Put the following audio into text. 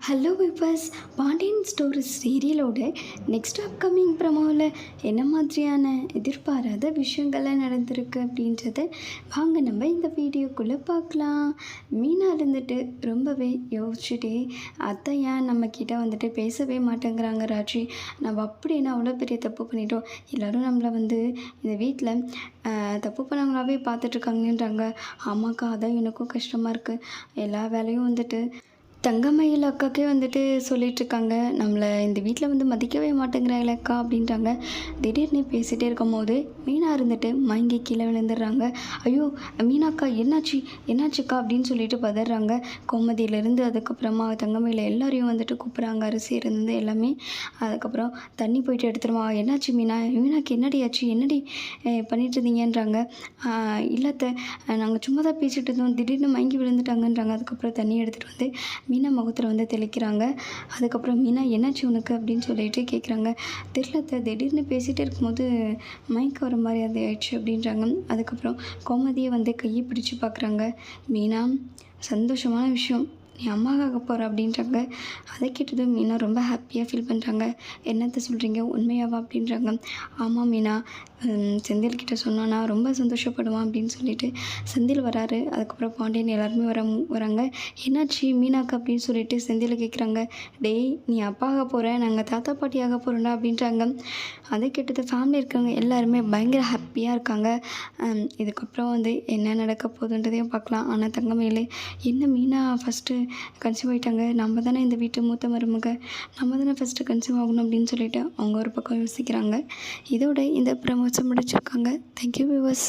Hello viewers, Pandian stores சீரியலோட next upcoming ப்ரமோவில் என்ன மாதிரியான எதிர்பாராத விஷயங்கள்லாம் நடந்திருக்கு அப்படின்றத வாங்க நம்ம இந்த வீடியோக்குள்ளே பார்க்கலாம். மீனா இருந்துட்டு ரொம்பவே யோசிச்சுட்டே, அத்தை ஏன் நம்மக்கிட்ட வந்துட்டு பேசவே மாட்டேங்கிறாங்க ராஜி, நம்ம அப்படின்னா அவ்வளோ பெரிய தப்பு பண்ணிட்டோம், எல்லோரும் நம்மளை இந்த வீட்டில் தப்பு பண்ணவங்களாவே பார்த்துட்ருக்காங்கன்றாங்க. ஆமாக்கா, அதான் எனக்கும் கஷ்டமாக இருக்குது. எல்லா வேலையும் தங்கமயில் அக்காக்கே சொல்லிகிட்ருக்காங்க, நம்மளை இந்த வீட்டில் மதிக்கவே மாட்டேங்கிறாங்களே அக்கா அப்படின்றாங்க. திடீர்னு பேசிகிட்டே இருக்கும் போது மீனா மயங்கி கீழே விழுந்துடுறாங்க. ஐயோ மீனாக்கா, என்னாச்சுக்கா அப்படின்னு சொல்லிட்டு பதறாங்க. கோமதியிலேருந்து அதுக்கப்புறமா தங்கமயில் எல்லாரையும் கூப்பிட்றாங்க, அரிசி இருந்தது எல்லாமே. அதுக்கப்புறம் தண்ணி போயிட்டு எடுத்துருவா. என்னாச்சு மீனாக்கு என்னடி ஆச்சு, என்னடி பண்ணிட்டு இருந்தீங்கன்றாங்க. இல்லத்தை, நாங்கள் சும்மா தான் பேசிகிட்டு இருந்தோம், திடீர்னு மயங்கி விழுந்துட்டாங்கன்றாங்க. அதுக்கப்புறம் தண்ணி எடுத்துகிட்டு மீனா முகத்தில் தெளிக்கிறாங்க. அதுக்கப்புறம் மீனா என்னாச்சு உனக்கு அப்படின்னு சொல்லிட்டு கேட்குறாங்க. தெரியலத்தை, திடீர்னு பேசிகிட்டே இருக்கும்போது மயக்கம் வர மாதிரி அது ஆயிடுச்சு அப்படின்றாங்க. அதுக்கப்புறம் கோமதியை கையை பிடிச்சி பார்க்குறாங்க. மீனா, சந்தோஷமான விஷயம், நீ அம்மாவாக போகிற அப்படின்றாங்க. அதை கேட்டதும் மீனா ரொம்ப ஹாப்பியாக ஃபீல் பண்ணுறாங்க. என்னத்தை சொல்கிறீங்க, உண்மையாவா அப்படின்றாங்க. ஆமாம் மீனா, செந்தில்கிட்ட சொன்னோன்னா ரொம்ப சந்தோஷப்படுவான் அப்படின்னு சொல்லிட்டு செந்தில் வராரு. அதுக்கப்புறம் பாண்டியன் எல்லாருமே வராங்க. என்னாச்சு மீனாக்கு அப்படின்னு சொல்லிட்டு செந்தில் கேட்குறாங்க. டேய், நீ அப்பாக போகிற, நாங்கள் தாத்தா பாட்டியாக போகிறோம்டா அப்படின்றாங்க. அதை கேட்டது ஃபேமிலி இருக்காங்க எல்லாருமே பயங்கர ஹாப்பியாக இருக்காங்க. இதுக்கப்புறம் என்ன நடக்க போகுதுன்றதையும் பார்க்கலாம். ஆனால் தங்கமயிலே, என்ன மீனா ஃபஸ்ட்டு கன்சீவ் ஆகிட்டாங்க, நம்ம தானே இந்த வீட்டு மூத்த மருமக, நம்ம தானே ஃபஸ்ட்டு கன்சீவ் ஆகணும் அப்படின்னு சொல்லிட்டு அவங்க ஒரு பக்கம் யோசிக்கிறாங்க. இதோட இந்த ப்ரமோஷன் முடிச்சிருக்காங்க. Thank you viewers.